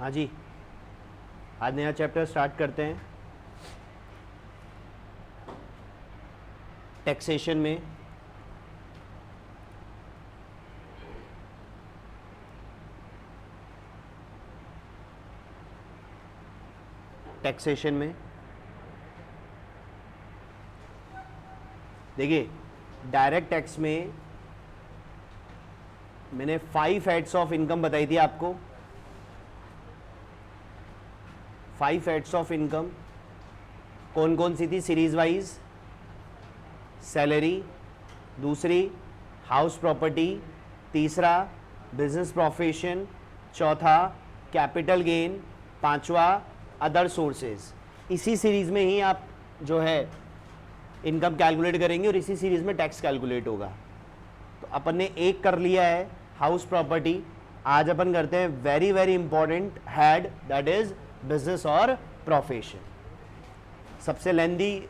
हाँ जी, आज नया चैप्टर स्टार्ट करते हैं टैक्सेशन में। टैक्सेशन में देखिए, डायरेक्ट टैक्स में मैंने 5 हेड्स ऑफ इनकम बताई थी आपको। 5 हेड्स ऑफ इनकम कौन कौन सी थी सीरीज वाइज? सैलरी, दूसरी हाउस प्रॉपर्टी, तीसरा बिजनेस प्रोफेशन, चौथा कैपिटल गेन, पांचवा अदर सोर्सेज। इसी सीरीज में ही आप जो है इनकम कैलकुलेट करेंगे और इसी सीरीज में टैक्स कैलकुलेट होगा। तो अपन ने एक कर लिया है हाउस प्रॉपर्टी। आज अपन करते हैं very very important head, that is business और प्रोफेशन। सबसे लेंदी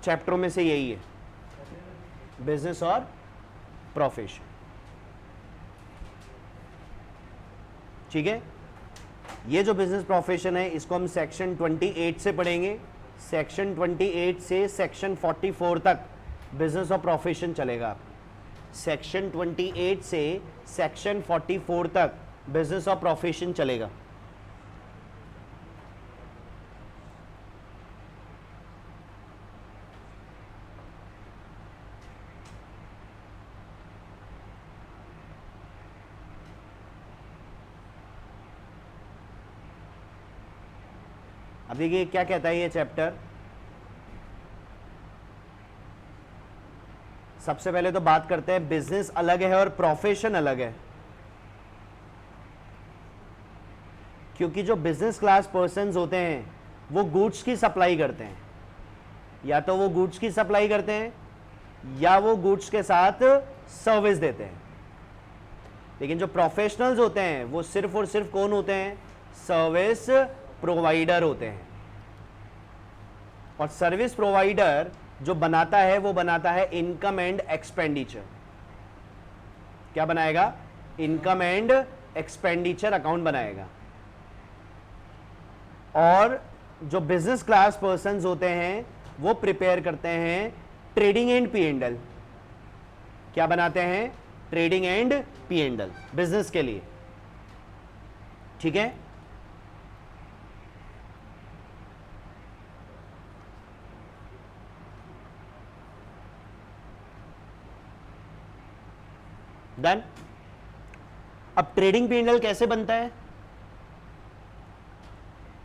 चैप्टरों में से यही है, बिजनेस और प्रोफेशन। ठीक है, ये जो बिजनेस प्रोफेशन है इसको हम सेक्शन 28 से पढ़ेंगे। सेक्शन 28 से सेक्शन 44 तक बिजनेस और प्रोफेशन चलेगा। सेक्शन 28 से सेक्शन 44 तक बिजनेस और प्रोफेशन चलेगा। अब देखिए क्या कहता है ये चैप्टर। सबसे पहले तो बात करते हैं बिजनेस अलग है और प्रोफेशन अलग है। क्योंकि जो बिजनेस क्लास पर्सन्स होते हैं वो गुड्स की सप्लाई करते हैं, या तो वो गुड्स की सप्लाई करते हैं या वो गुड्स के साथ सर्विस देते हैं। लेकिन जो प्रोफेशनल्स होते हैं वो सिर्फ और सिर्फ कौन होते हैं? सर्विस प्रोवाइडर होते हैं। और सर्विस प्रोवाइडर जो बनाता है वो बनाता है इनकम एंड एक्सपेंडिचर। क्या बनाएगा? इनकम एंड एक्सपेंडिचर अकाउंट बनाएगा। और जो बिजनेस क्लास पर्सन्स होते हैं वो प्रिपेयर करते हैं ट्रेडिंग एंड पी&एल। क्या बनाते हैं? ट्रेडिंग एंड पी&एल बिजनेस के लिए। ठीक है, डन। अब ट्रेडिंग पी&एल कैसे बनता है?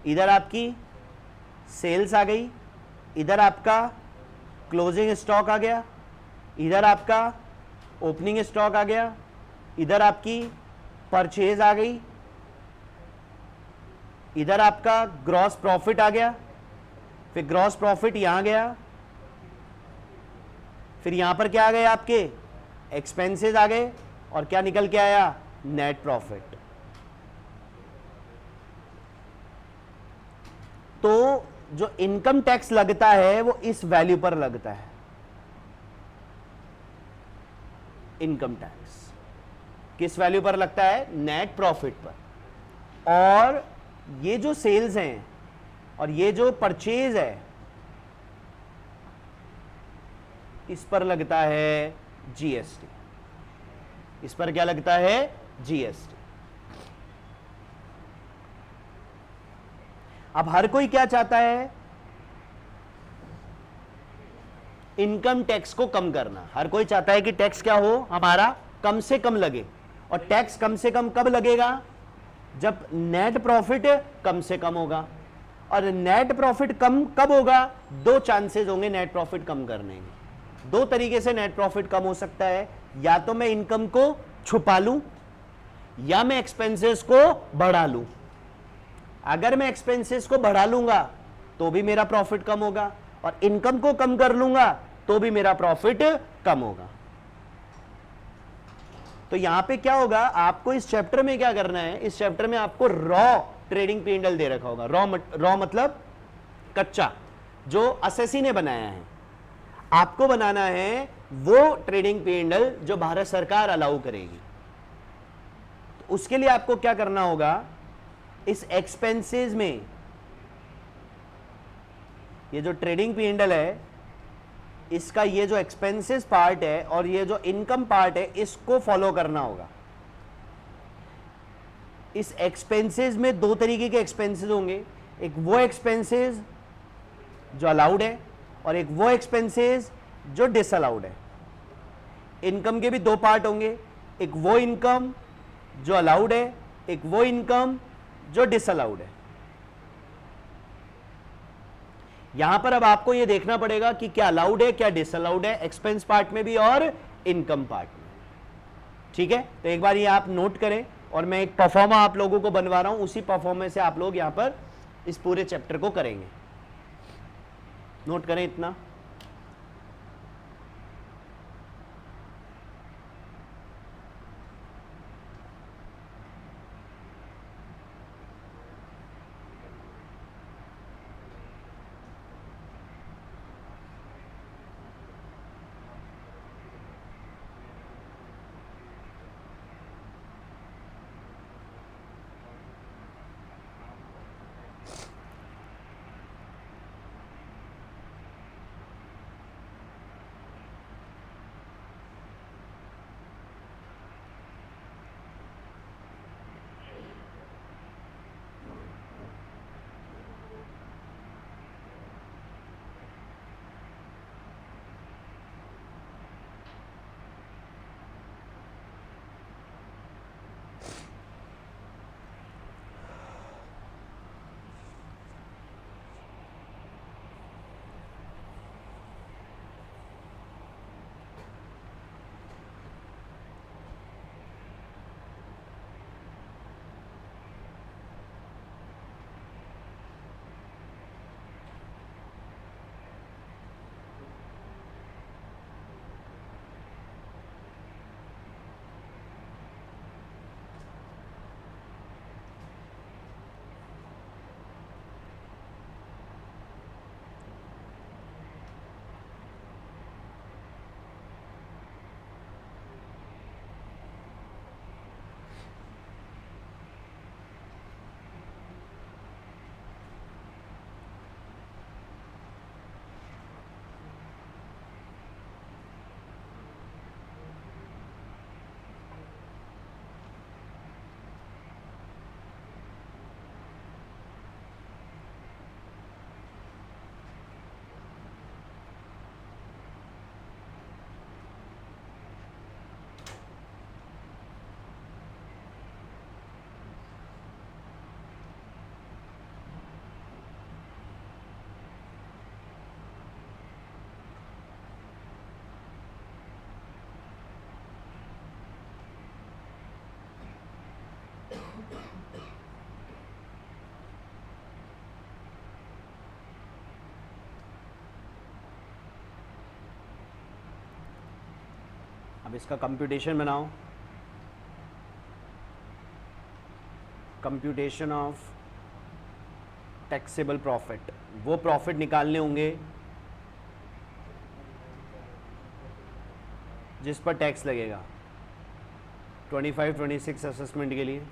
इधर आपकी सेल्स आ गई, इधर आपका क्लोजिंग स्टॉक आ गया, इधर आपका ओपनिंग स्टॉक आ गया, इधर आपकी परचेज आ गई, इधर आपका ग्रॉस प्रॉफिट आ गया, फिर ग्रॉस प्रॉफिट यहां गया, फिर यहां पर क्या आ गए? आपके एक्सपेंसेस आ गए, और क्या निकल के आया? Net profit. तो जो इनकम टैक्स लगता है वो इस वैल्यू पर लगता है। इनकम टैक्स किस वैल्यू पर लगता है? नेट प्रॉफिट पर। और ये जो सेल्स हैं और ये जो परचेज है इस पर लगता है जीएसटी। इस पर क्या लगता है? जीएसटी। अब हर कोई क्या चाहता है? इनकम टैक्स को कम करना। हर कोई चाहता है कि टैक्स क्या हो? हमारा कम से कम लगे। और टैक्स कम से कम कब लगेगा? जब नेट प्रॉफिट कम से कम होगा। और नेट प्रॉफिट कम कब होगा? 2 चांसेस होंगे नेट प्रॉफिट कम करने के। 2 तरीके से नेट प्रॉफिट कम हो सकता है, या तो मैं इनकम को छुपा लूं या मैं एक्सपेंसेस को बढ़ा लूं। अगर मैं एक्सपेंसेस को बढ़ा लूंगा तो भी मेरा प्रॉफिट कम होगा, और इनकम को कम कर लूंगा तो भी मेरा प्रॉफिट कम होगा। तो यहां पे क्या होगा? आपको इस चैप्टर में क्या करना है? इस चैप्टर में आपको रॉ ट्रेडिंग पी&एल दे रखा होगा। रॉ मतलब कच्चा, जो असेसी ने बनाया है। आपको बनाना है वो ट्रेडिंग पी&एल जो भारत सरकार अलाउ करेगी। तो उसके लिए आपको क्या करना होगा? इस एक्सपेंसेस में ये जो ट्रेडिंग P&L है, इसका ये जो एक्सपेंसेस पार्ट है और ये जो इनकम पार्ट है, इसको फॉलो करना होगा। इस एक्सपेंसेस में दो तरीके के एक्सपेंसेस होंगे, एक वो एक्सपेंसेस जो अलाउड है और एक वो एक्सपेंसेस जो डिसअलाउड है। इनकम के भी दो पार्ट होंगे, एक वो इनकम जो अलाउड है, एक वो इनकम जो डिसअलाउड है। यहां पर अब आपको यह देखना पड़ेगा कि क्या अलाउड है क्या डिसअलाउड है, एक्सपेंस पार्ट में भी और इनकम पार्ट में। ठीक है, तो एक बार ये आप नोट करें और मैं एक परफॉर्मा आप लोगों को बनवा रहा हूं, उसी परफॉर्मा से आप लोग यहां पर इस पूरे चैप्टर को करेंगे। नोट करें इतना। अब इसका कंप्यूटेशन बनाओ। कंप्यूटेशन ऑफ टैक्सेबल प्रॉफिट, वो प्रॉफिट निकालने होंगे जिस पर टैक्स लगेगा 25-26 असेसमेंट के लिए।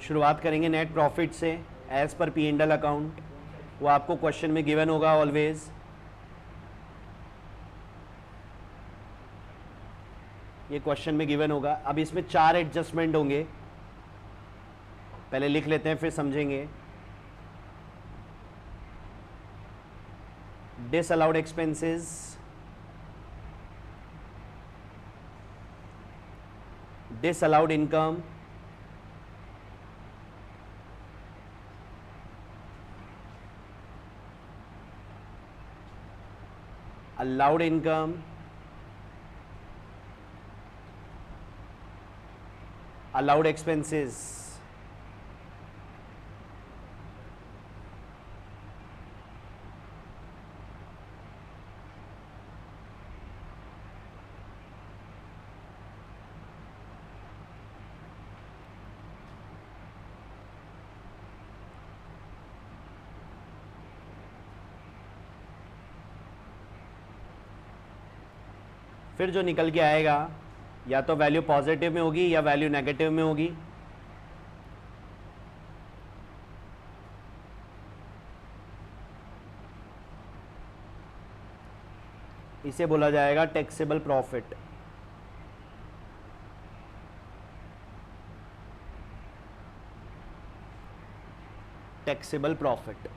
शुरुआत करेंगे नेट प्रॉफिट से एज पर P&L अकाउंट। वो आपको क्वेश्चन में गिवन होगा ऑलवेज। ये क्वेश्चन में गिवन होगा। अब इसमें 4 एडजस्टमेंट होंगे, पहले लिख लेते हैं फिर समझेंगे। Disallowed expenses, disallowed income, allowed income, allowed expenses। फिर जो निकल के आएगा या तो वैल्यू पॉजिटिव में होगी या वैल्यू नेगेटिव में होगी। इसे बोला जाएगा टैक्सेबल प्रॉफिट। Taxable profit.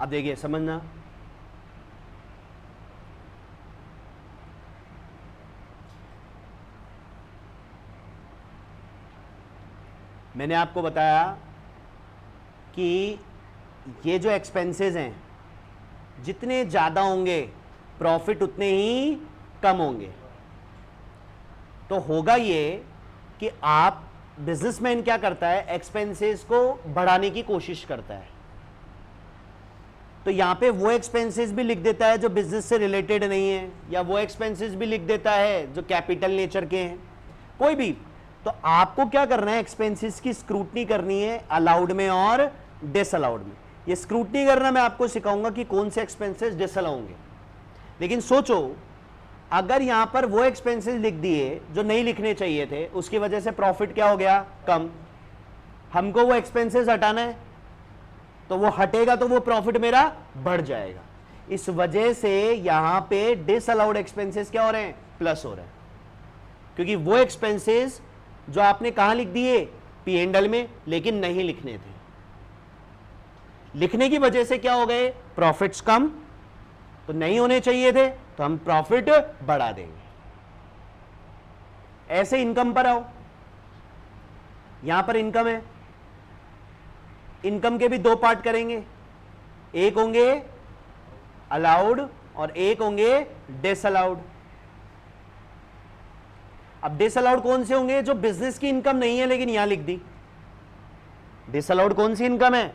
अब देखिए समझना, मैंने आपको बताया कि ये जो एक्सपेंसेस हैं जितने ज़्यादा होंगे प्रॉफिट उतने ही कम होंगे। तो होगा ये कि आप बिजनेसमैन क्या करता है, एक्सपेंसेस को बढ़ाने की कोशिश करता है। तो यहां पे वो एक्सपेंसेस भी लिख देता है जो बिजनेस से रिलेटेड नहीं है, या वो एक्सपेंसेस भी लिख देता है जो कैपिटल नेचर के हैं, कोई भी। तो आपको क्या करना है, एक्सपेंसेस की स्क्रूटनी करनी है अलाउड में और डिसअलाउड में। ये स्क्रूटनी करना मैं आपको सिखाऊंगा कि कौन से एक्सपेंसेस डिसअलाउ होंगे। लेकिन सोचो, अगर यहां पर वो एक्सपेंसेस लिख दिए जो नहीं लिखने चाहिए थे, उसकी वजह से प्रॉफिट क्या हो गया, कम। हमको वो एक्सपेंसेस हटाना है, तो वो हटेगा तो वो प्रॉफिट मेरा बढ़ जाएगा। इस वजह से यहां पे डिसअलाउड एक्सपेंसेस क्या हो रहे हैं, प्लस हो रहे हैं, क्योंकि वो एक्सपेंसेस जो आपने कहां लिख दिए, P&L में, लेकिन नहीं लिखने थे। लिखने की वजह से क्या हो गए, प्रॉफिट्स कम, तो नहीं होने चाहिए थे, तो हम प्रॉफिट बढ़ा देंगे। ऐसे इनकम पर आओ, यहां पर इनकम है, इनकम के भी दो पार्ट करेंगे, एक होंगे अलाउड और एक होंगे डिसअलाउड। अब डिसअलाउड कौन से होंगे, जो बिजनेस की इनकम नहीं है लेकिन यहां लिख दी। डिसअलाउड कौन सी इनकम है,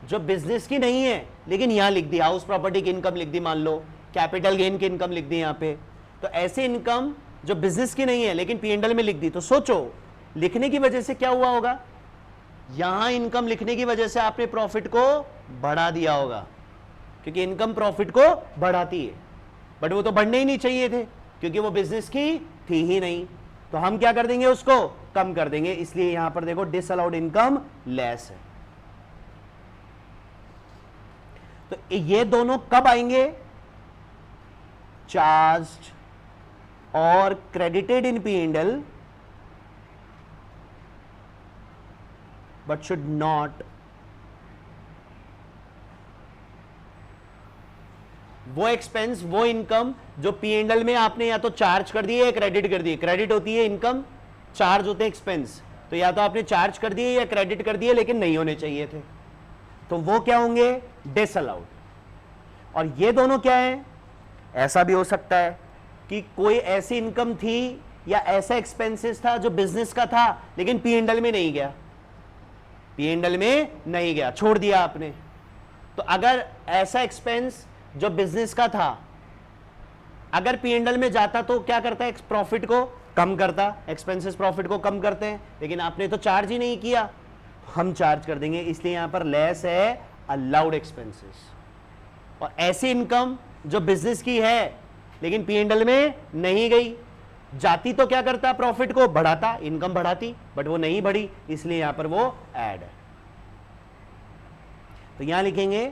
जो बिजनेस की नहीं है लेकिन यहां लिख दी, हाउस प्रॉपर्टी की इनकम लिख दी, मान लो कैपिटल गेन की इनकम लिख दी यहां पे। तो ऐसी इनकम जो बिजनेस की नहीं है लेकिन P&L में लिख दी। तो सोचो, लिखने की वजह से क्या हुआ होगा, यहां इनकम लिखने की वजह से आपने प्रॉफिट को बढ़ा दिया होगा, क्योंकि इनकम प्रॉफिट को बढ़ाती है, बट वो तो बढ़ने ही नहीं चाहिए थे क्योंकि वो बिजनेस की थी ही नहीं। तो हम क्या कर देंगे, उसको कम कर देंगे। इसलिए यहां पर देखो डिसअलाउड इनकम लेस है। तो ये दोनों कब आएंगे, चार्ज्ड और credited in P&L, but should not, वो एक्सपेंस, वो इनकम जो P&L में आपने या तो चार्ज कर दिए या क्रेडिट कर दिए। क्रेडिट होती है इनकम, चार्ज होते हैं एक्सपेंस। तो या तो आपने चार्ज कर दिए या क्रेडिट कर दिए लेकिन नहीं होने चाहिए थे, तो वो क्या होंगे, डिसअलाउड। और ये दोनों क्या है, ऐसा भी हो सकता है कि कोई ऐसी इनकम थी या ऐसा एक्सपेंसेस था जो बिजनेस का था लेकिन P&L में नहीं गया, P&L में नहीं गया, छोड़ दिया आपने। तो अगर ऐसा एक्सपेंस जो बिजनेस का था अगर P&L में जाता तो क्या करता है, प्रॉफिट को कम करता। एक्सपेंसेस प्रॉफिट को कम करते हैं, लेकिन आपने तो चार्ज ही नहीं किया, हम चार्ज कर देंगे। इसलिए यहां पर लेस है अलाउड एक्सपेंसेस। और ऐसी इनकम जो बिजनेस की है लेकिन P&L में नहीं गई, जाती तो क्या करता, प्रॉफिट को बढ़ाता, इनकम बढ़ाती, बट वो नहीं बढ़ी, इसलिए यहां पर वो ऐड है। तो यहां लिखेंगे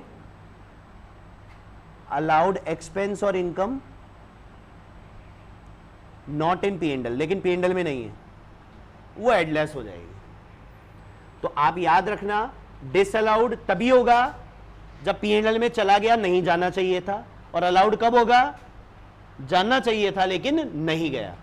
अलाउड एक्सपेंस और इनकम नॉट इन P&L, लेकिन P&L में नहीं है, वो एडलेस हो जाएगी। तो आप याद रखना, डिसअलाउड तभी होगा जब P&L में चला गया, नहीं जाना चाहिए था, और अलाउड कब होगा, जाना चाहिए था लेकिन नहीं गया।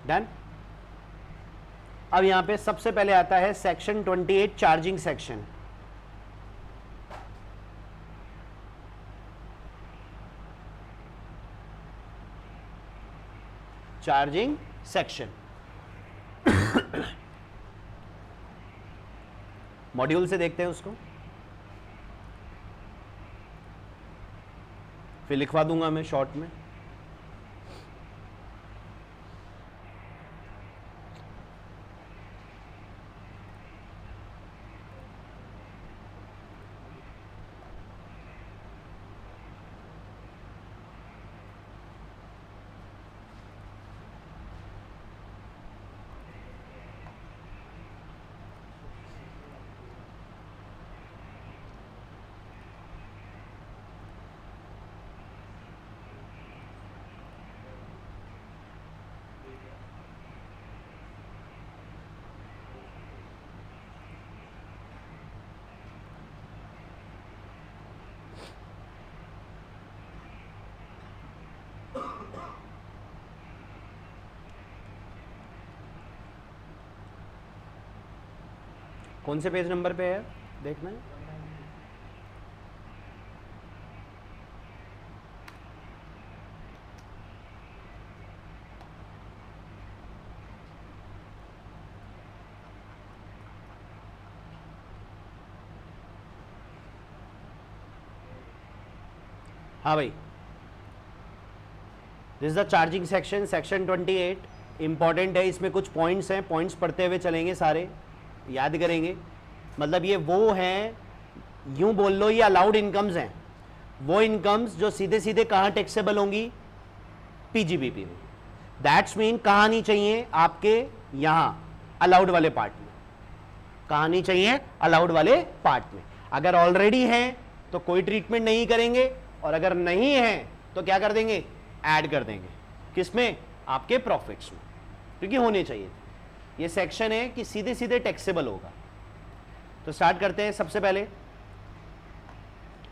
डन। अब यहां पे सबसे पहले आता है section 28 charging section. Charging section module से देखते हैं उसको, फिर लिखवा दूंगा मैं शॉर्ट में। कौन से पेज नंबर पे है देखना है? हाँ भाई, this is the charging section, section 28 important है। इसमें कुछ पॉइंट्स हैं, पॉइंट्स पढ़ते हुए चलेंगे, सारे याद करेंगे। मतलब ये वो हैं, यूं बोल लो ये अलाउड इनकम्स हैं, वो इनकम्स जो सीधे सीधे कहाँ टैक्सेबल होंगी? पीजीबीपी में। दैट्स मीन कहाँ नहीं चाहिए आपके यहाँ अलाउड वाले पार्ट में, कहाँ नहीं चाहिए अलाउड वाले पार्ट में। अगर ऑलरेडी है तो कोई ट्रीटमेंट नहीं करेंगे, और अगर नहीं है तो क्या कर देंगे? ऐड कर देंगे। किसमें? आपके प्रॉफिट्स में, क्योंकि होने चाहिए। ये सेक्शन है कि सीधे सीधे टैक्सेबल होगा। तो स्टार्ट करते हैं। सबसे पहले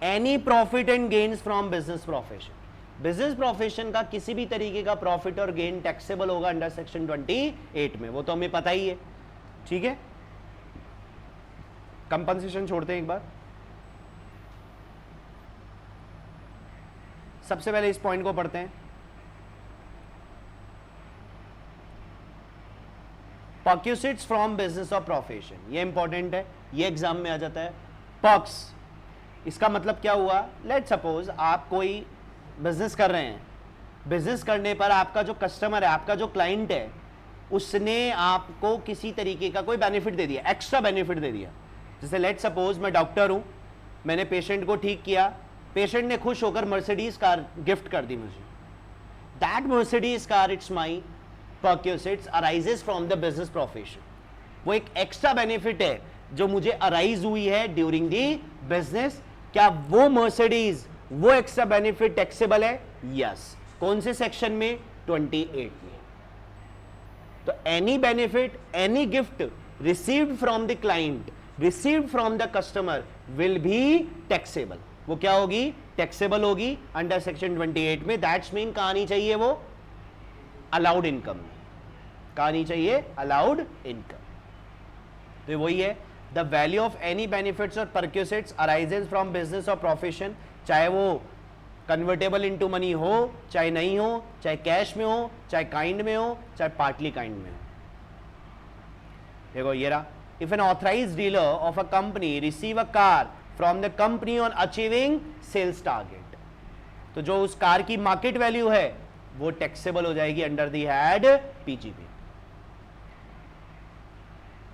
any profit and gains from business profession. Business profession का किसी भी तरीके का प्रॉफिट और गेन टैक्सेबल होगा अंडर सेक्शन 28 में, वो तो हमें पता ही है। ठीक है, कंपनसेशन छोड़ते हैं एक बार। सबसे पहले इस पॉइंट को पढ़ते हैं। पर्क्यूसिट्स फ्रॉम बिजनेस और प्रोफेशन, ये इंपॉर्टेंट है, ये एग्जाम में आ जाता है। पर्क्स, इसका मतलब क्या हुआ? लेट सपोज आप कोई बिजनेस कर रहे हैं, बिजनेस करने पर आपका जो कस्टमर है, आपका जो क्लाइंट है, उसने आपको किसी तरीके का कोई बेनिफिट दे दिया, एक्स्ट्रा बेनिफिट दे दिया। जैसे लेट सपोज मैं डॉक्टर हूं, मैंने पेशेंट को ठीक किया, पेशेंट ने खुश होकर मर्सिडीज कार गिफ्ट कर दी मुझे। That Mercedes car, it's my perquisites arises from the business profession. वो एक एक्स्ट्रा बेनिफिट है जो मुझे अराइज हुई है ड्यूरिंग दी बिजनेस। क्या वो मर्सिडीज, वो एक्स्ट्रा बेनिफिट टैक्सेबल है? यस। कौन से सेक्शन में? 28 में। तो any benefit, any gift received from the client, received from the customer will be taxable. वो क्या होगी? टैक्सेबल होगी अंडर सेक्शन 28 में। दैट्स मीन कहां नहीं चाहिए वो? अलाउड इनकम में। कहां नहीं चाहिए? Allowed income. तो वही है, the value of any benefits और परक्यूसिट्स अराइजेस फ्रॉम बिजनेस और प्रोफेशन, चाहे वो कन्वर्टेबल इनटू मनी हो, चाहे नहीं हो, चाहे कैश में हो, चाहे काइंड में हो, चाहे पार्टली काइंड में हो। देखो ये रहा, if an authorised dealer of a company receive a car from the company on achieving sales target, तो जो उस कार की मार्केट वैल्यू है वो टैक्सेबल हो जाएगी under the head PGB.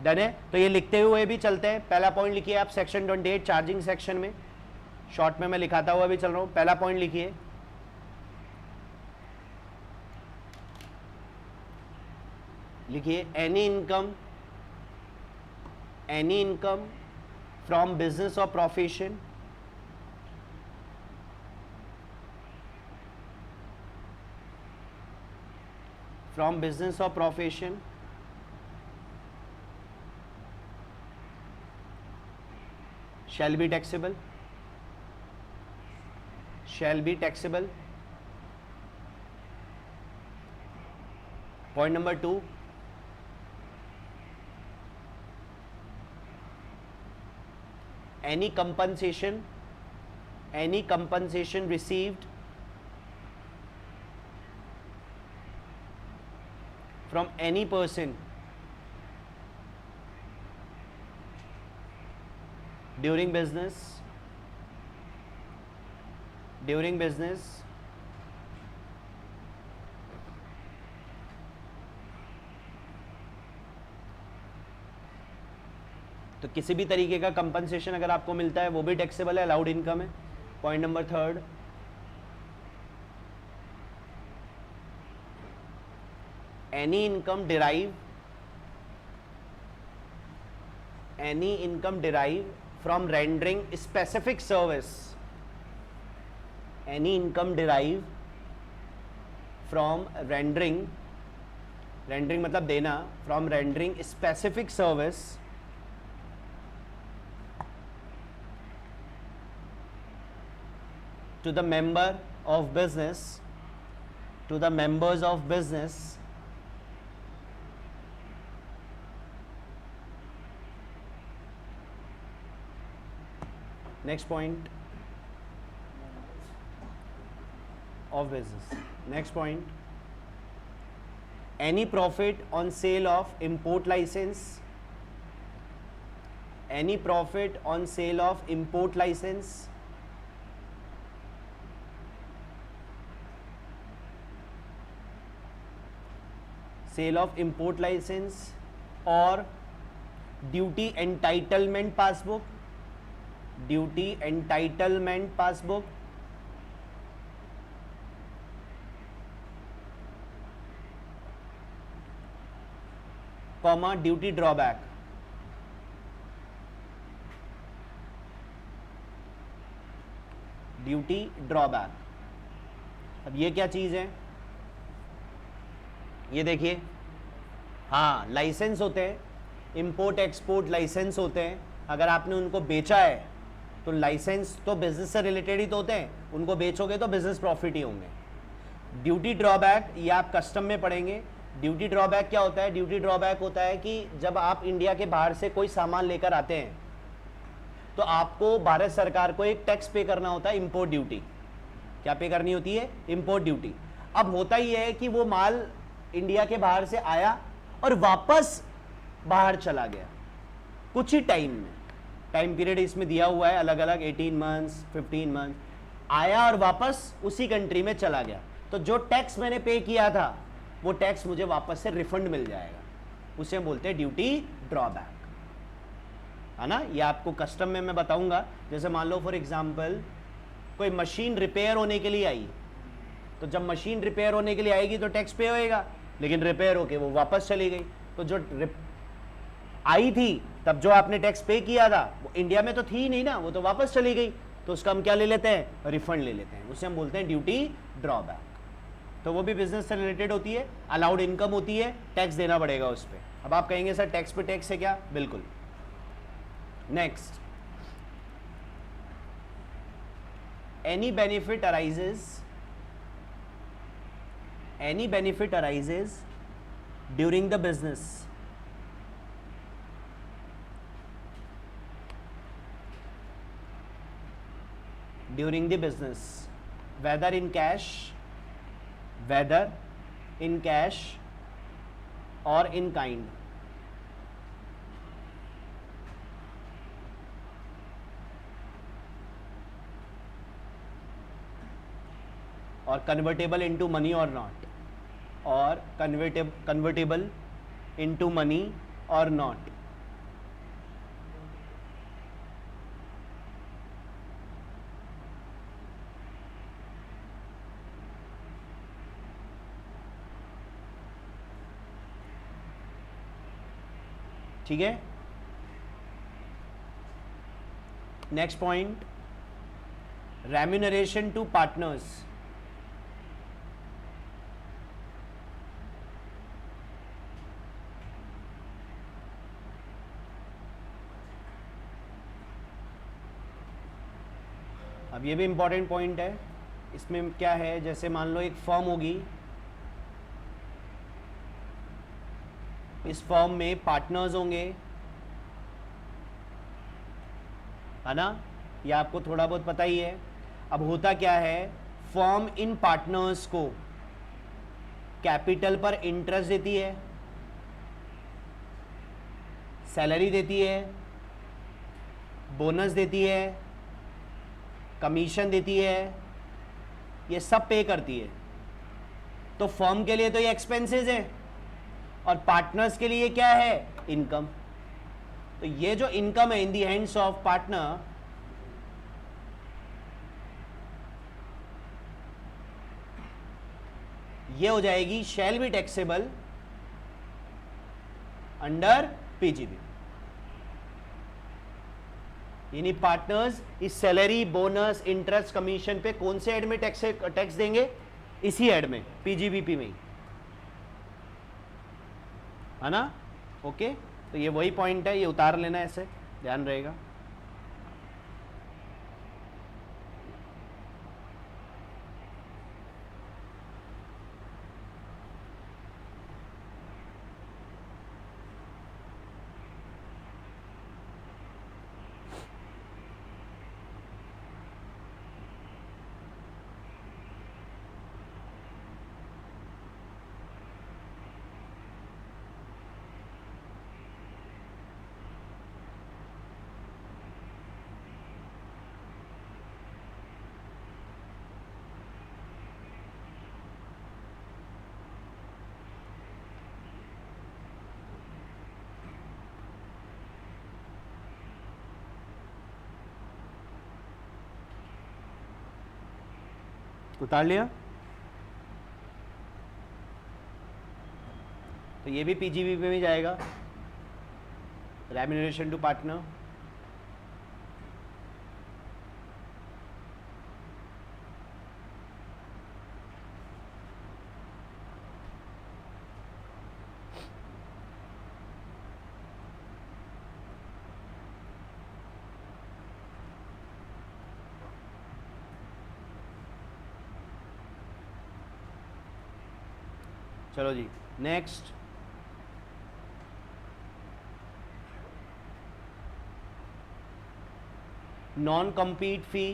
Done है? तो ये लिखते हुए भी चलते हैं। पहला पॉइंट लिखिए आप सेक्शन 28 चार्जिंग सेक्शन में, शॉर्ट में मैं लिखाता हुआ भी चल रहा हूं। पहला पॉइंट लिखिए, लिखिए एनी इनकम फ्रॉम बिजनेस और profession shall be taxable, shall be taxable. Point number 2, any compensation received from any person during business तो किसी भी तरीके का कंपनसेशन अगर आपको मिलता है वो भी टैक्सेबल है, अलाउड इनकम है. Point number 3, any income derived from rendering specific service, any income derived from rendering मतलब देना, from rendering specific service to the members of business next point of business. Next point, any profit on sale of import license, any profit on sale of import license, sale of import license or duty entitlement passbook, comma duty drawback. अब ये क्या चीज है, ये देखिए, हाँ licence होते हैं, इंपोर्ट एक्सपोर्ट लाइसेंस होते हैं. अगर आपने उनको बेचा है तो लाइसेंस तो बिजनेस से रिलेटेड ही तो होते हैं, उनको बेचोगे तो बिजनेस प्रॉफिट ही होंगे. ड्यूटी ड्रॉबैक ये आप कस्टम में पढ़ेंगे. ड्यूटी ड्रॉबैक क्या होता है? ड्यूटी ड्रॉबैक होता है कि जब आप इंडिया के बाहर से कोई सामान लेकर आते हैं तो आपको भारत सरकार को एक टैक्स पे करना होता है, इंपोर्ट ड्यूटी. क्या पे करनी होती है? Import duty. अब होता ही है कि वो माल इंडिया के बाहर से आया और वापस बाहर चला गया कुछ ही टाइम में. टाइम पीरियड इसमें दिया हुआ है अलग अलग, 18 मंथ्स, 15 मंथ. आया और वापस उसी कंट्री में चला गया, तो जो टैक्स मैंने पे किया था वो टैक्स मुझे वापस से रिफंड मिल जाएगा. उसे हम बोलते हैं ड्यूटी ड्रॉबैक, है ना. ये आपको कस्टम में मैं बताऊंगा. जैसे मान लो फॉर एग्जांपल कोई मशीन रिपेयर होने के लिए आई, तो जब मशीन रिपेयर होने के लिए आएगी तो टैक्स पे होएगा, लेकिन रिपेयर होके वो वापस चली गई, तो जो आई थी तब जो आपने टैक्स पे किया था वो इंडिया में तो थी ही नहीं ना, वो तो वापस चली गई, तो उसका हम क्या ले लेते हैं? रिफंड ले लेते हैं. उसे हम बोलते हैं ड्यूटी ड्रॉबैक. तो वो भी बिजनेस से रिलेटेड होती है, अलाउड इनकम होती है, टैक्स देना पड़ेगा उस पर. अब आप कहेंगे सर टैक्स पे टैक्स है क्या? बिल्कुल. Next, any benefit arises during the business whether in cash or in kind. और convertible into money or not, और convertible into money or not. ठीक है. Next point, remuneration to partners. अब ये भी इंपॉर्टेंट पॉइंट है, इसमें क्या है, जैसे मान लो एक फर्म होगी, इस फर्म में पार्टनर्स होंगे, है ना, ये आपको थोड़ा बहुत पता ही है। अब होता क्या है, फर्म इन पार्टनर्स को कैपिटल पर इंटरेस्ट देती है, सैलरी देती है, बोनस देती है, कमीशन देती है, ये सब पे करती है। तो फर्म के लिए तो ये एक्सपेंसेस है और पार्टनर्स के लिए क्या है, इनकम। तो ये जो इनकम है इन दी हैंड्स ऑफ पार्टनर, ये हो जाएगी shall be taxable under PGB. यानी पार्टनर्स इस सैलरी, बोनस, इंटरेस्ट, कमीशन पे कौन से हेड में टैक्स देंगे, इसी हेड में, पीजीबीपी में ही, है ना। ओके, तो ये वही पॉइंट है, ये उतार लेना, ऐसे ध्यान रहेगा। उतार लिया, तो ये भी पीजीबीपी में जाएगा, रेम्यूनरेशन टू पार्टनर। चलो जी, next, non compete fee,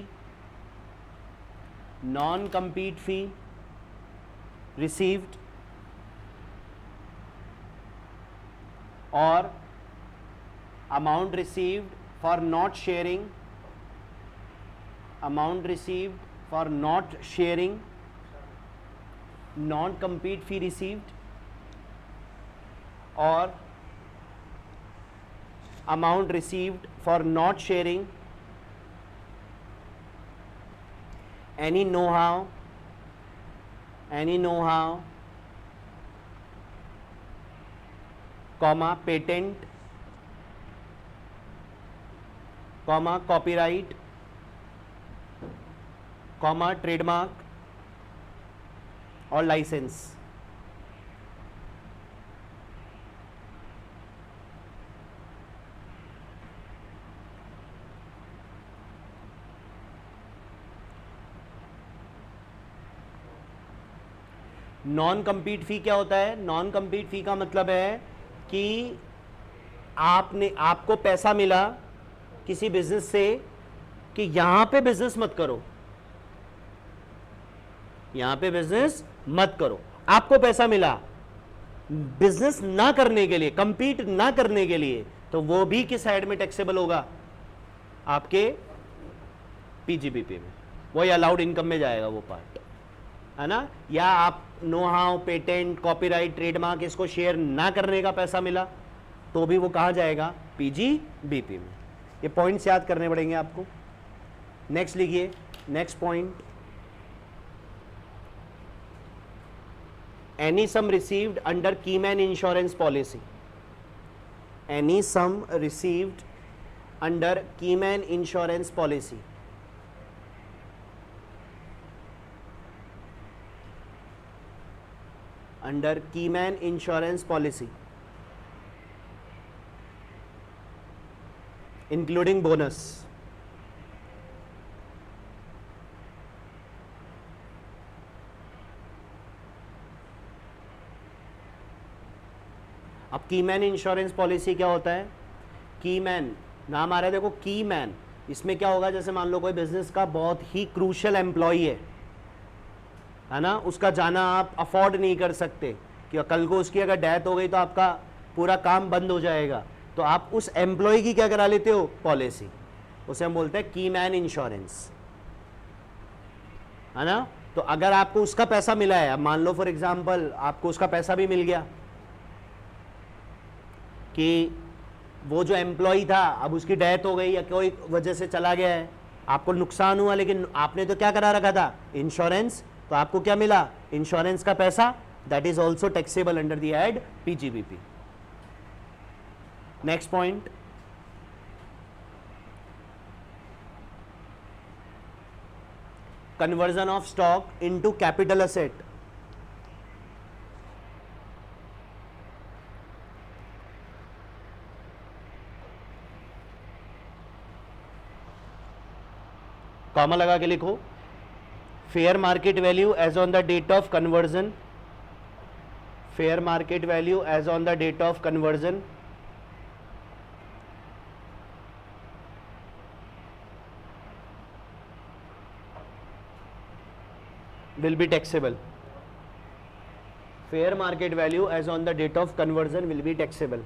non compete fee received और amount received for not sharing, amount received for not sharing, non compete fee received और amount received for not sharing any know-how, comma patent, comma copyright, comma trademark और license। Non compete फी क्या होता है, non compete फी का मतलब है कि आपको पैसा मिला किसी बिजनेस से कि यहां पे बिजनेस मत करो, यहां पे बिजनेस मत करो, आपको पैसा मिला बिजनेस ना करने के लिए, कंपीट ना करने के लिए, तो वो भी किस साइड में टैक्सेबल होगा, आपके पीजीबीपी में, वही अलाउड इनकम में जाएगा वो पार्ट, है ना। या आप know how, patent, copyright, trademark, इसको शेयर ना करने का पैसा मिला तो भी वो कहा जाएगा, पीजीबीपी में। ये पॉइंट्स याद करने पड़ेंगे आपको। नेक्स्ट लिखिए, next point, any sum received under keyman insurance policy, any sum received under keyman insurance policy, under Keyman insurance policy including bonus, अब कीमैन इंश्योरेंस पॉलिसी क्या होता है? कीमैन नाम आ रहा है, देखो कीमैन, इसमें क्या होगा, जैसे मान लो कोई बिजनेस का बहुत ही क्रूशियल एम्प्लॉई है ना, उसका जाना आप अफोर्ड नहीं कर सकते कि कल को उसकी अगर डेथ हो गई तो आपका पूरा काम बंद हो जाएगा, तो आप उस एम्प्लॉय की क्या करा लेते हो? पॉलिसी। उसे हम बोलते हैं कीमैन इंश्योरेंस, है ना। तो अगर आपको उसका पैसा मिला है, अब मान लो फॉर एग्जांपल आपको उसका पैसा भी मिल गया कि वो जो एम्प्लॉय था अब उसकी डेथ हो गई या कोई वजह से चला गया है, आपको नुकसान हुआ, लेकिन आपने तो क्या करा रखा था? इंश्योरेंस। तो आपको क्या मिला? इंश्योरेंस का पैसा। That is also taxable under the head PGBP. Next point, conversion of stock into capital asset. Comma लगा के लिखो, fair market value as on the date of conversion, fair market value as on the date of conversion will be taxable. Fair market value as on the date of conversion will be taxable.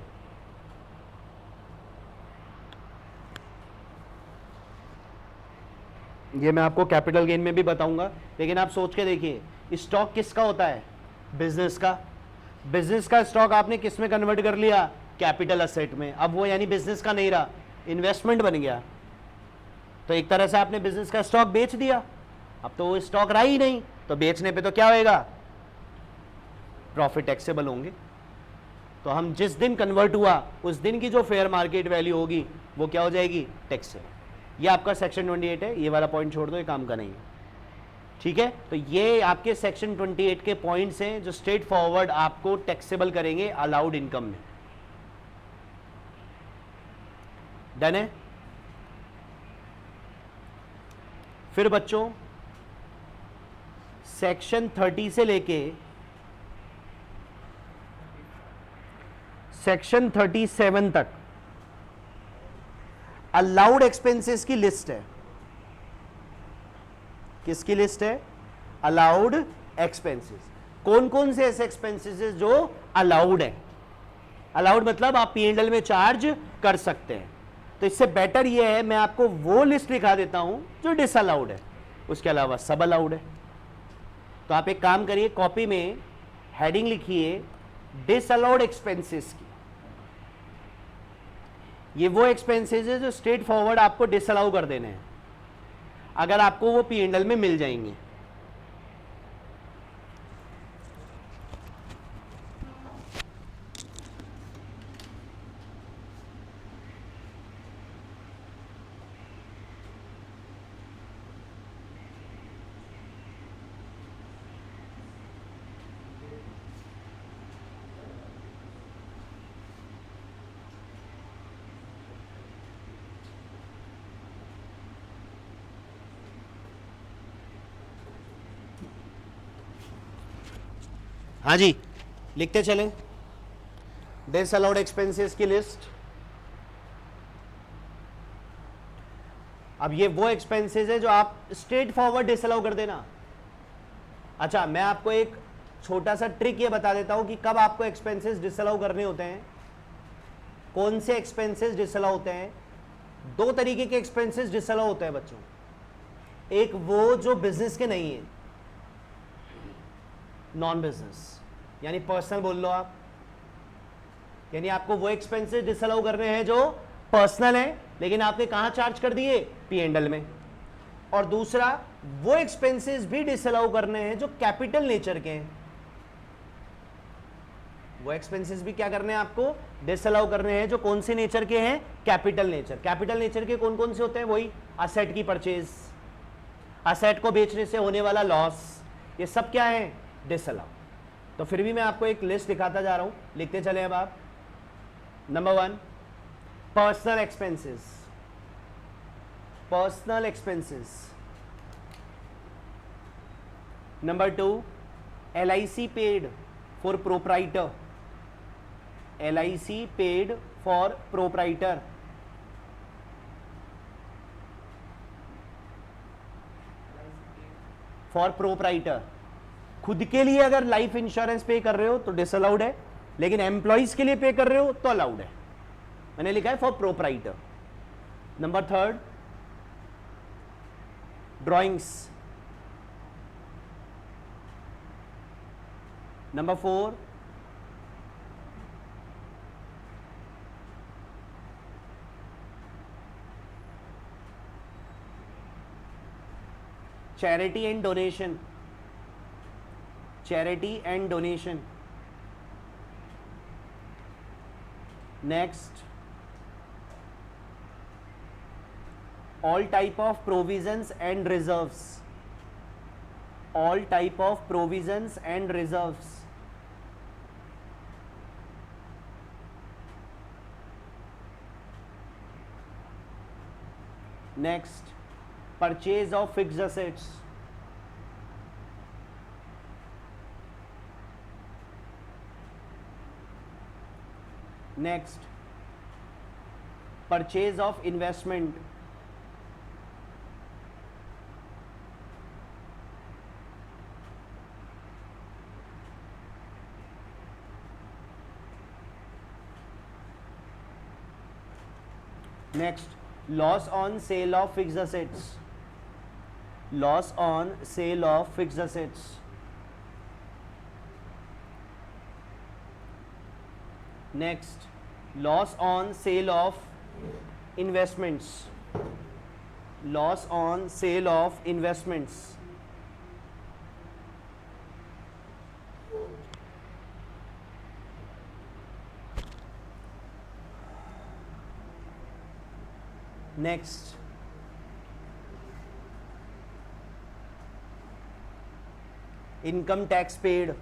ये मैं आपको capital gain में भी बताऊंगा, लेकिन आप सोच के देखिए स्टॉक किसका होता है? बिजनेस का। बिजनेस का स्टॉक आपने किस में कन्वर्ट कर लिया? कैपिटल असेट में। अब वो यानी बिजनेस का नहीं रहा, इन्वेस्टमेंट बन गया। तो एक तरह से आपने बिजनेस का स्टॉक बेच दिया, अब तो वो स्टॉक रहा ही नहीं, तो बेचने पे तो क्या होएगा? प्रॉफिट टैक्सेबल होंगे। तो हम जिस दिन कन्वर्ट हुआ उस दिन की जो फेयर मार्केट वैल्यू होगी वो क्या हो जाएगी? टैक्सेबल। ये आपका सेक्शन 28 है, ये वाला पॉइंट छोड़ दो, ये काम का नहीं है, ठीक है। तो ये आपके सेक्शन 28 के पॉइंट्स हैं जो स्ट्रेट फॉरवर्ड आपको टैक्सेबल करेंगे अलाउड इनकम में। डन है। फिर बच्चों सेक्शन 30 से लेके सेक्शन 37 तक अलाउड एक्सपेंसेस की लिस्ट है। किसकी लिस्ट है? Allowed expenses. कौन कौन से ऐसे एक्सपेंसेस जो अलाउड है? अलाउड मतलब आप P&L में चार्ज कर सकते हैं। तो इससे बेटर ये है मैं आपको वो लिस्ट दिखा देता हूं जो डिसअलाउड है, उसके अलावा सब अलाउड है। तो आप एक काम करिए, कॉपी में हेडिंग लिखिए डिसअलाउड एक्सपेंसेस की। ये वो एक्सपेंसेस है जो स्ट्रेट फॉरवर्ड आपको डिसअलाउ कर देने हैं, अगर आपको वो P&L में मिल जाएंगे। हाँ जी, लिखते चलें डिसअलाउड एक्सपेंसेस की लिस्ट। अब ये वो एक्सपेंसेस है जो आप स्ट्रेट फॉरवर्ड डिसअलाउ कर देना। अच्छा, मैं आपको एक छोटा सा ट्रिक ये बता देता हूं कि कब आपको एक्सपेंसेस डिसअलाउ करने होते हैं। कौन से एक्सपेंसेस डिसअलाउ होते हैं? दो तरीके के एक्सपेंसेस डिसअलाउ होते हैं बच्चों। एक वो जो बिजनेस के नहीं है, नॉन बिजनेस, यानी पर्सनल बोल लो आप, यानी आपको वो एक्सपेंसेस डिसअलाउ करने हैं जो पर्सनल है लेकिन आपने कहां चार्ज कर दिए? P&L में। और दूसरा वो एक्सपेंसेस भी डिसअलाउ करने हैं जो कैपिटल नेचर के हैं। वो एक्सपेंसेस भी क्या करने हैं आपको? डिसअलाउ करने हैं जो कौन से नेचर के हैं? Capital nature. कैपिटल नेचर के कौन कौन से होते हैं? वही असेट की परचेज, असेट को बेचने से होने वाला लॉस, ये सब क्या है? डिसअलाउ। तो फिर भी मैं आपको एक लिस्ट दिखाता जा रहा हूं, लिखते चले अब आप। Number 1 personal expenses, personal expenses. Number 2 LIC paid for proprietor, LIC paid for proprietor, for proprietor, खुद के लिए अगर लाइफ इंश्योरेंस पे कर रहे हो तो डिसअलाउड है, लेकिन एम्प्लॉइज के लिए पे कर रहे हो तो अलाउड है। मैंने लिखा है for proprietor. Number third, drawings. Number four, charity and donation, charity and donation. Next, all type of provisions and reserves, all type of provisions and reserves। Next, purchase of fixed assets, next, purchase of investment, next, loss on sale of fixed assets, loss on sale of fixed assets। Next, loss on sale of investments, loss on sale of investments। Next, income tax paid,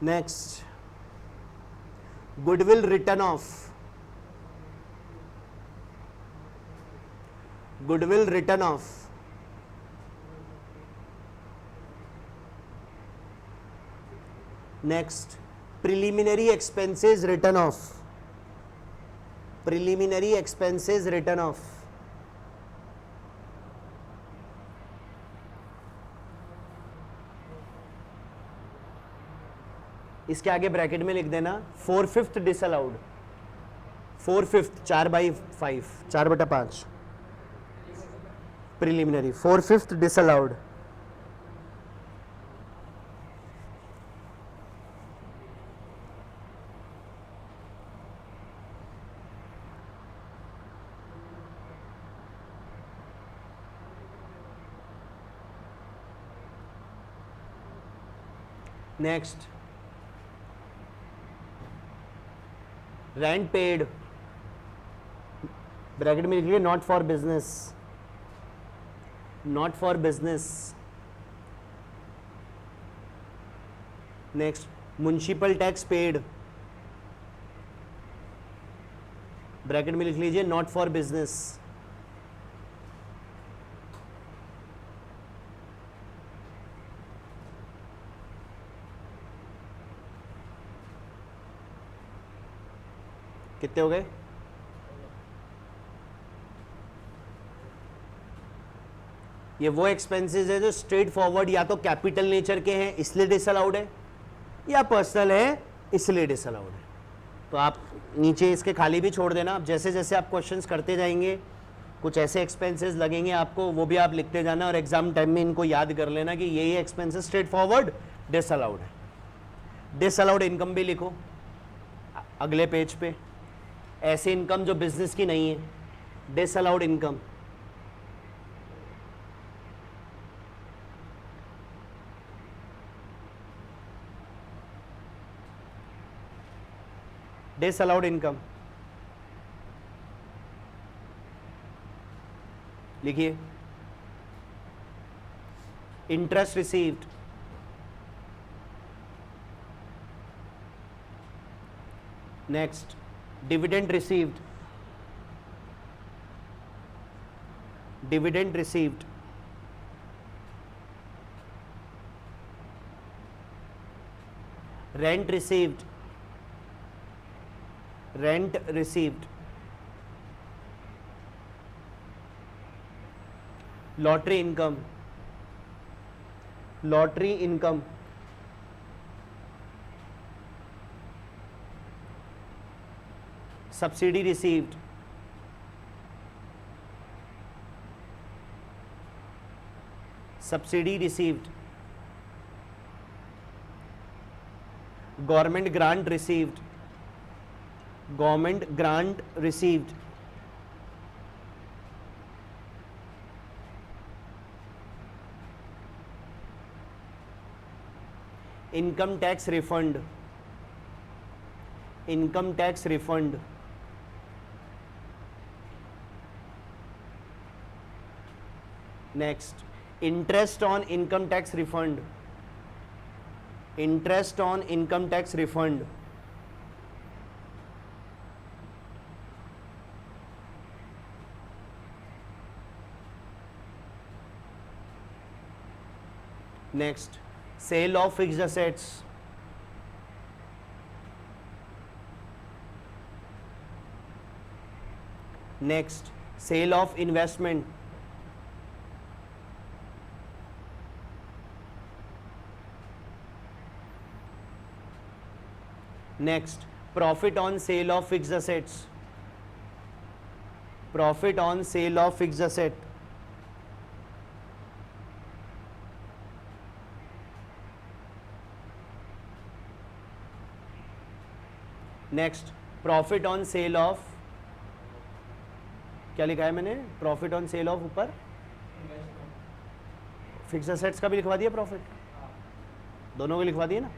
next, goodwill written off, goodwill written off। Next, preliminary expenses written off, preliminary expenses written off। इसके आगे bracket में लिख देना 4/5 disallowed, 4/5 4/5 4/5 preliminary, 4/5 disallowed. Next, rent paid, bracket में लिखिए not for business, not for business. Next, municipal tax paid, bracket में लिख लीजिए नॉट फॉर बिजनेस। कितने हो गए? ये वो एक्सपेंसेस है जो स्ट्रेट फॉरवर्ड या तो कैपिटल नेचर के हैं इसलिए डिसअलाउड है, या पर्सनल है इसलिए डिसअलाउड है। तो आप नीचे इसके खाली भी छोड़ देना। अब जैसे जैसे आप क्वेश्चंस करते जाएंगे कुछ ऐसे एक्सपेंसेस लगेंगे आपको, वो भी आप लिखते जाना और एग्जाम टाइम में इनको याद कर लेना कि ये एक्सपेंसेस स्ट्रेट फॉरवर्ड डिसअलाउड है। डिसअलाउड इनकम भी लिखो अगले पेज पे, ऐसे इनकम जो बिजनेस की नहीं है, डिसअलाउड इनकम। डिसअलाउड इनकम लिखिए। Interest received, next dividend received, dividend received, rent received, rent received, lottery income, lottery income, subsidy received, subsidy received, government grant received, government grant received, income tax refund, income tax refund, next interest on income tax refund, interest on income tax refund, next sale of fixed assets, next sale of investment, next profit on sale of fixed assets, profit on sale of fixed asset, next profit on sale of, क्या लिखा है मैंने, profit on sale of ऊपर fixed assets का भी लिखवा दिया, profit दोनों को लिखवा दिए ना।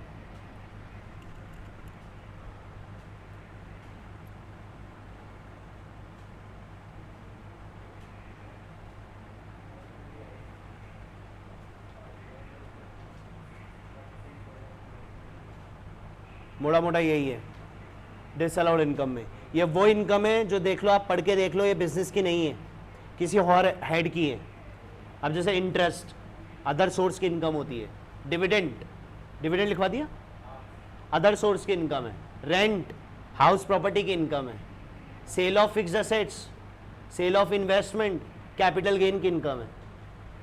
मोटा मोटा यही है डिसअलाउड इनकम में। ये वो इनकम है जो देख लो, आप पढ़ के देख लो, ये बिजनेस की नहीं है, किसी और हेड की है। अब जैसे इंटरेस्ट अदर सोर्स की इनकम होती है, डिविडेंड, डिविडेंड लिखवा दिया, अदर सोर्स की इनकम है, रेंट हाउस प्रॉपर्टी की इनकम है, sale of fixed assets, sale of investment capital gain की इनकम है,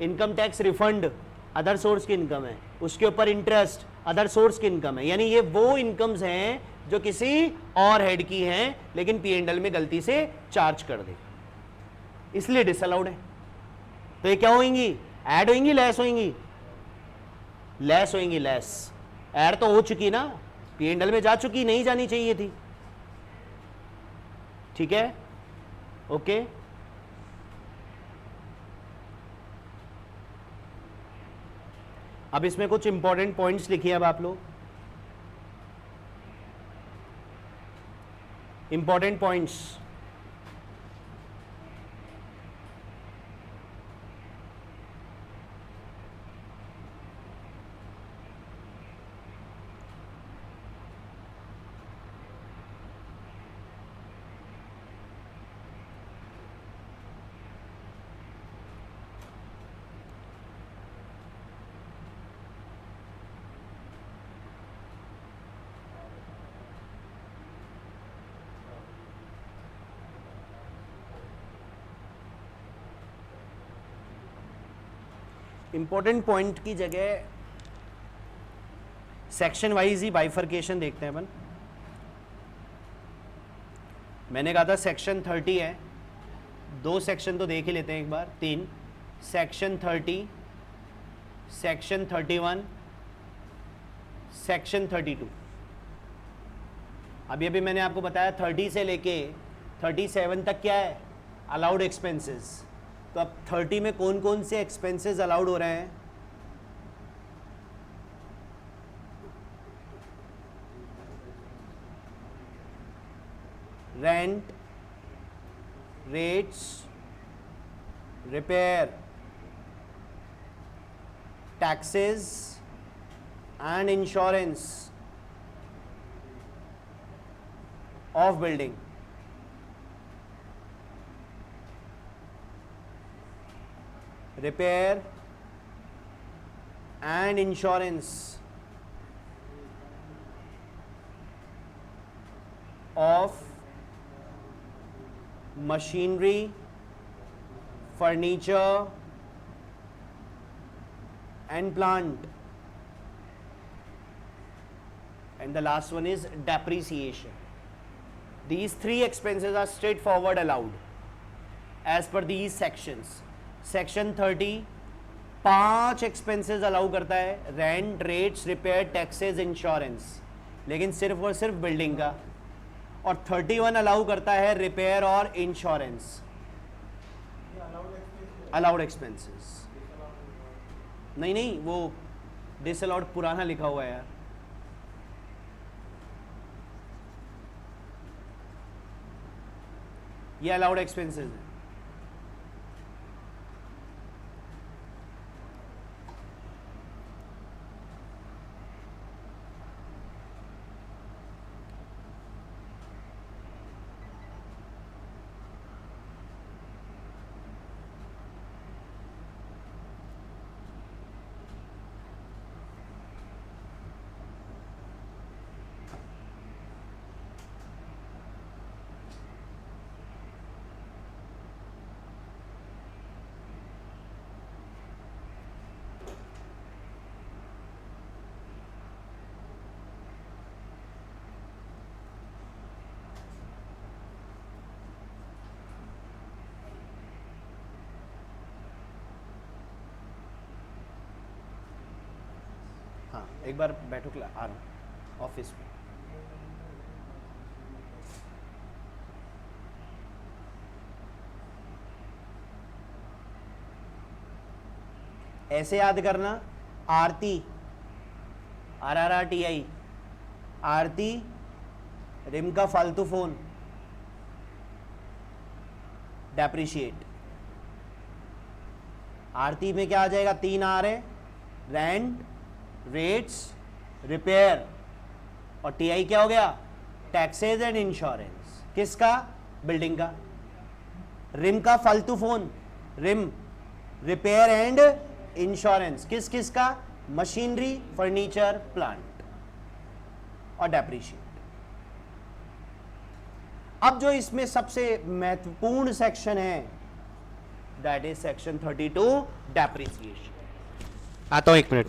income tax refund other source की इनकम है, उसके ऊपर इंटरेस्ट अदर सोर्स की इनकम है। यानी ये वो इनकम्स हैं जो किसी और हेड की हैं लेकिन P&L में गलती से चार्ज कर दे, इसलिए डिसअलाउड है। तो ये क्या होंगी, ऐड होंगी, लेस होंगी, लेस होंगी, लेस। ऐड तो हो चुकी ना, P&L में जा चुकी, नहीं जानी चाहिए थी। ठीक है, ओके। अब इसमें कुछ इंपॉर्टेंट पॉइंट्स लिखिए अब आप लोग, इंपॉर्टेंट पॉइंट्स। इंपॉर्टेंट पॉइंट की जगह सेक्शन वाइज ही बाइफर्केशन देखते हैं अपन। मैंने कहा था सेक्शन 30 है, 2 सेक्शन तो देख ही लेते हैं एक बार, 3 सेक्शन 30, सेक्शन 31, सेक्शन 32। अभी अभी मैंने आपको बताया 30 से लेके 37 तक क्या है, अलाउड एक्सपेंसेस। तो अब 30 में कौन कौन से एक्सपेंसेस अलाउड हो रहे हैं, rent, rates, repair, taxes and insurance of building. Repair and insurance of machinery, furniture and plant, and the last one is depreciation. These three expenses are straightforward allowed as per these sections. Section 30 5 expenses allow करता है, rent, rates, repair, taxes, insurance, लेकिन सिर्फ और सिर्फ building का, और 31 allow करता है रिपेयर और इंश्योरेंस, अलाउड एक्सपेंसेस। नहीं नहीं, वो डिसअलाउड पुराना लिखा हुआ है यार। ये अलाउड एक्सपेंसेस है। हाँ, एक बार बैठो, आ रहा हूँ ऑफिस में। ऐसे याद करना, आरती, RRRTI, आरती रिम का फालतू फोन, डेप्रिशिएट। आरती में क्या आ जाएगा, 3 आ रहे, रेंट, रेट्स, रिपेयर, और टीआई क्या हो गया, टैक्सेस एंड इंश्योरेंस। किसका, बिल्डिंग का। रिम का फालतू फोन, रिम, रिपेयर एंड इंश्योरेंस किस किस का, मशीनरी, फर्नीचर, प्लांट, और डेप्रिशिएट। अब जो इसमें सबसे महत्वपूर्ण सेक्शन है, दैट इज सेक्शन 32, डेप्रिसिएशन। आता हूं 1 मिनट।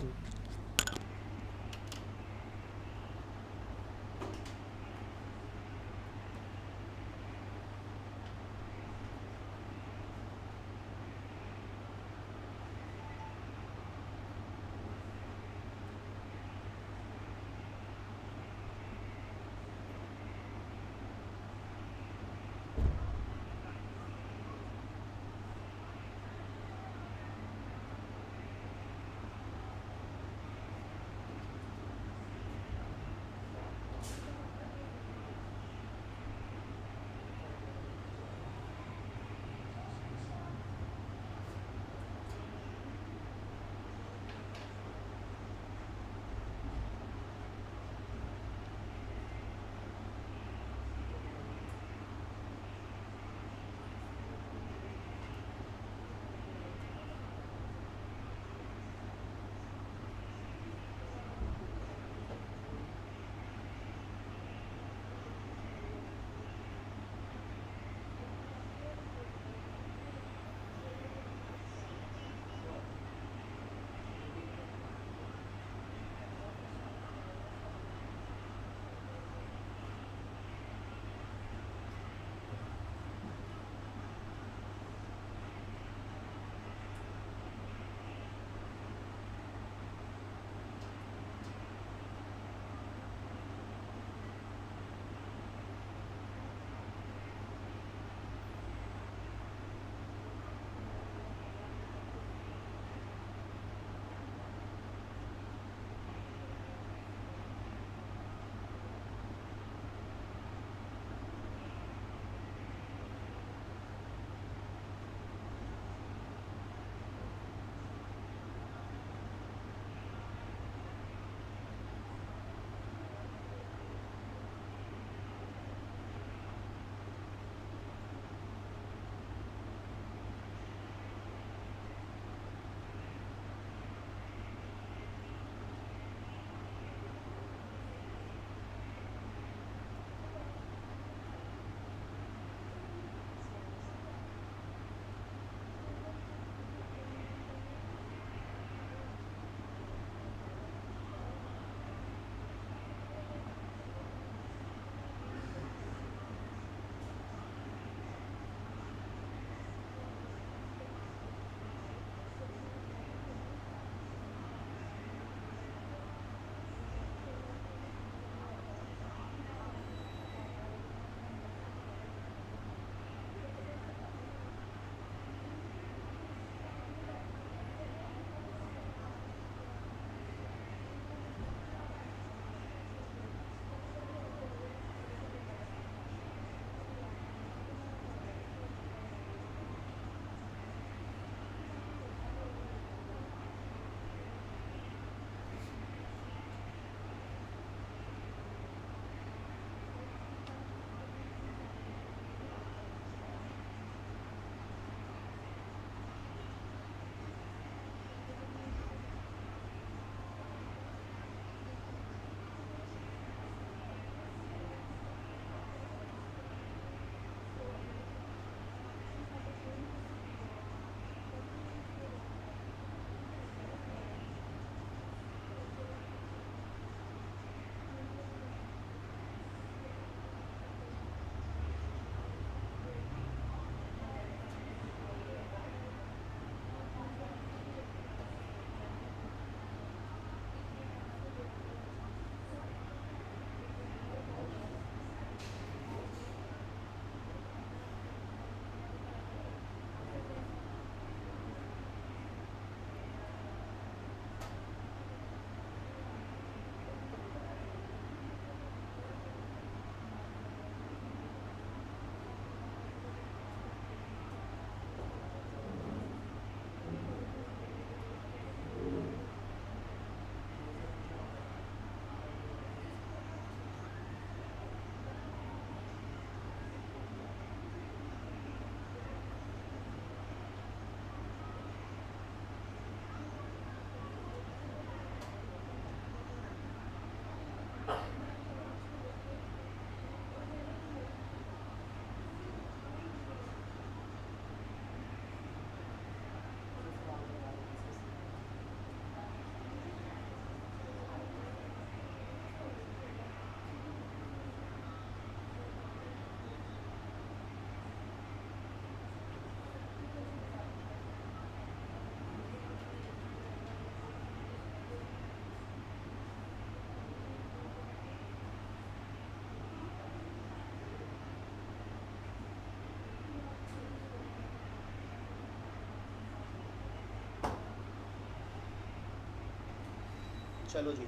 चलो जी,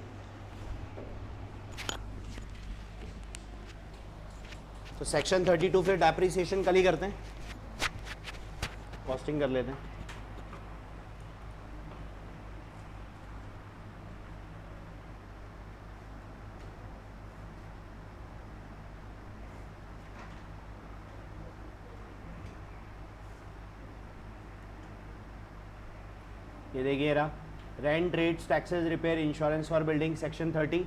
तो सेक्शन 32 फिर डेप्रिसिएशन कल ही करते हैं, कॉस्टिंग कर लेते हैं। ये देखिए रहा, rent, rates, taxes, repair, insurance for building, section 30।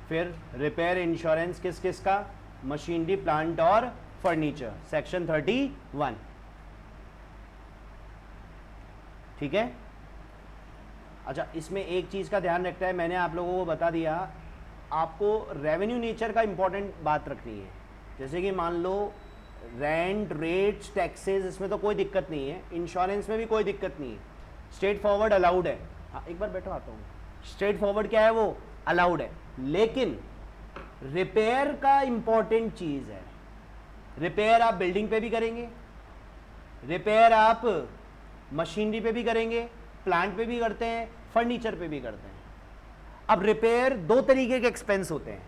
फिर रिपेयर इंश्योरेंस किस किस का, मशीनरी, प्लांट और फर्नीचर, सेक्शन 31। ठीक है। अच्छा, इसमें एक चीज का ध्यान रखता है, मैंने आप लोगों को बता दिया, आपको रेवेन्यू नेचर का इंपॉर्टेंट बात रखनी है। जैसे कि मान लो रेंट, रेट्स, टैक्सेस, इसमें तो कोई दिक्कत नहीं है, इंश्योरेंस में भी कोई दिक्कत नहीं है, स्ट्रेट फॉरवर्ड अलाउड है। हाँ एक बार बैठो, आता हूँ। स्ट्रेट फॉरवर्ड क्या है, वो अलाउड है। लेकिन रिपेयर का इंपॉर्टेंट चीज है, रिपेयर आप बिल्डिंग पे भी करेंगे, रिपेयर आप मशीनरी पे भी करेंगे, प्लांट पे भी करते हैं, फर्नीचर पे भी करते हैं। अब रिपेयर दो तरीके के एक्सपेंस होते हैं,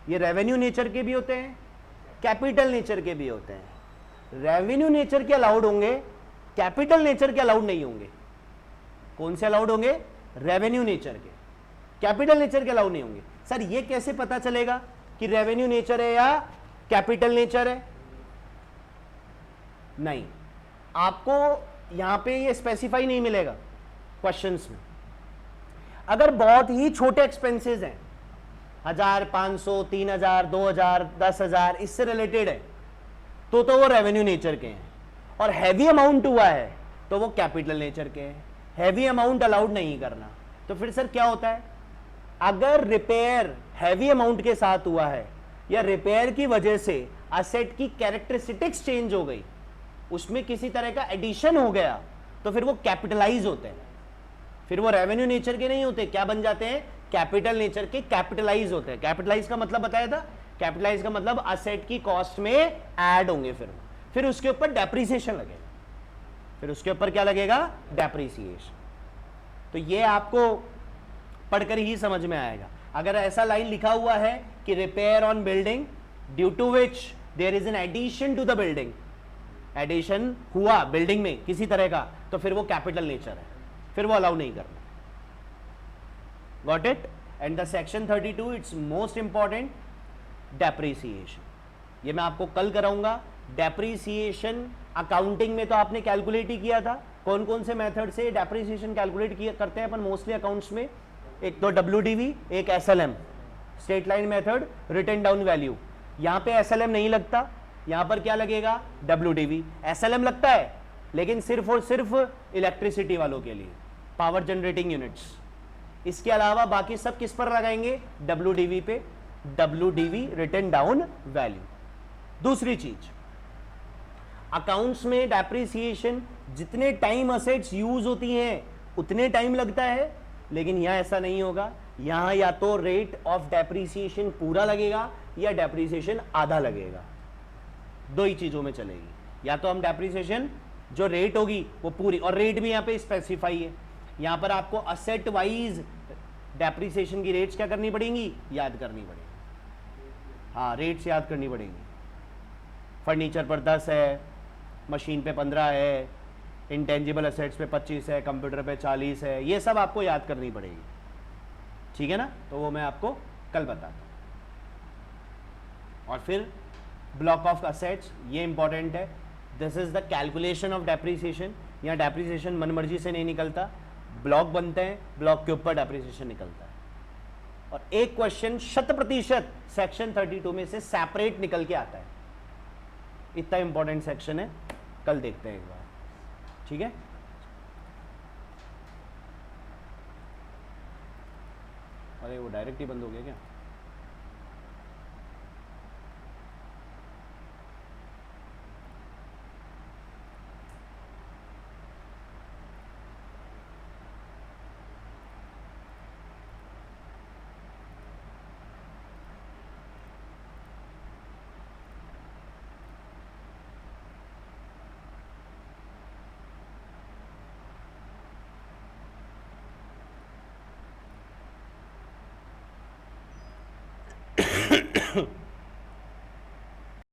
ये रेवेन्यू नेचर के भी होते हैं, कैपिटल नेचर के भी होते हैं। रेवेन्यू नेचर के अलाउड होंगे, कैपिटल नेचर के अलाउड नहीं होंगे। कौन से अलाउड होंगे, रेवेन्यू नेचर के, कैपिटल नेचर के अलाउड नहीं होंगे। सर ये कैसे पता चलेगा कि रेवेन्यू नेचर है या कैपिटल नेचर है? नहीं, आपको यहां पे ये स्पेसिफाई नहीं मिलेगा क्वेश्चंस में। अगर बहुत ही छोटे एक्सपेंसेस हैं, 1000, 500, 3000, 2000, 10,000, इससे रिलेटेड है, तो वो रेवेन्यू नेचर के हैं। और हैवी अमाउंट हुआ है तो वो कैपिटल नेचर के हैं। हैवी अमाउंट अलाउड नहीं करना। तो फिर सर क्या होता है, अगर रिपेयर हैवी अमाउंट के साथ हुआ है या रिपेयर की वजह से असेट की कैरेक्टरिस्टिक्स चेंज हो गई, उसमें किसी तरह का एडिशन हो गया, तो फिर वो कैपिटलाइज होते हैं, फिर वो रेवेन्यू नेचर के नहीं होते, क्या बन जाते हैं, कैपिटल नेचर के, कैपिटलाइज होते हैं। कैपिटलाइज का मतलब बताया था, कैपिटलाइज का मतलब असेट की कॉस्ट में ऐड होंगे, फिर उसके ऊपर डेप्रिसिएशन लगेगा, फिर उसके ऊपर क्या लगेगा, डेप्रिसिएशन। तो ये आपको पढ़कर ही समझ में आएगा। अगर ऐसा लाइन लिखा हुआ है कि repair on building due to which there is an addition to the building, addition हुआ बिल्डिंग में किसी तरह का, तो फिर वो कैपिटल नेचर है, फिर वो अलाउ नहीं करना। Got it? And the section 32 it's most important, depreciation. ये मैं आपको कल कराऊंगा। डेप्रिसिएशन अकाउंटिंग में तो आपने कैलकुलेट ही किया था, कौन कौन से मेथड से डेप्रिसिएशन कैलकुलेट किया करते हैं अपन मोस्टली अकाउंट्स में। एक तो WDV, एक SLM, straight line method, written down value. यहां पे SLM नहीं लगता, यहां पर क्या लगेगा, WDV। SLM लगता है लेकिन सिर्फ और सिर्फ इलेक्ट्रिसिटी वालों के लिए, पावर जनरेटिंग यूनिट्स। इसके अलावा बाकी सब किस पर लगाएंगे, WDV पे, WDV रिटन डाउन वैल्यू। दूसरी चीज, अकाउंट्स में डेप्रिसिएशन जितने टाइम असेट्स यूज होती हैं उतने टाइम लगता है, लेकिन यहां ऐसा नहीं होगा। यहां या तो रेट ऑफ डेप्रिसिएशन पूरा लगेगा या डेप्रिसिएशन आधा लगेगा, दो ही चीजों में चलेगी। या तो हम डेप्रिसिएशन जो रेट होगी वो पूरी, और रेट भी यहां पे स्पेसिफाई है, यहां पर आपको असेट वाइज डेप्रिसिएशन की रेट्स क्या करनी पड़ेंगी, याद करनी पड़ेगी। हाँ, रेट्स याद करनी पड़ेंगी। फर्नीचर पर 10 है, मशीन पे 15 है, इंटेंजिबल असेट्स पे 25 है, कंप्यूटर पे 40 है, ये सब आपको याद करनी पड़ेगी। ठीक है ना? तो वो मैं आपको कल बताता हूं। और फिर ब्लॉक ऑफ असेट्स, ये इंपॉर्टेंट है। This is the calculation of depreciation. यहाँ डेप्रिसिएशन मनमर्जी से नहीं निकलता, ब्लॉक बनते हैं, ब्लॉक के ऊपर डेप्रिसिएशन निकलता है। और एक क्वेश्चन 100% सेक्शन 32 में से सेपरेट निकल के आता है। इतना इंपॉर्टेंट सेक्शन है, कल देखते हैं एक बार। ठीक है? अरे वो डायरेक्ट ही बंद हो गया क्या?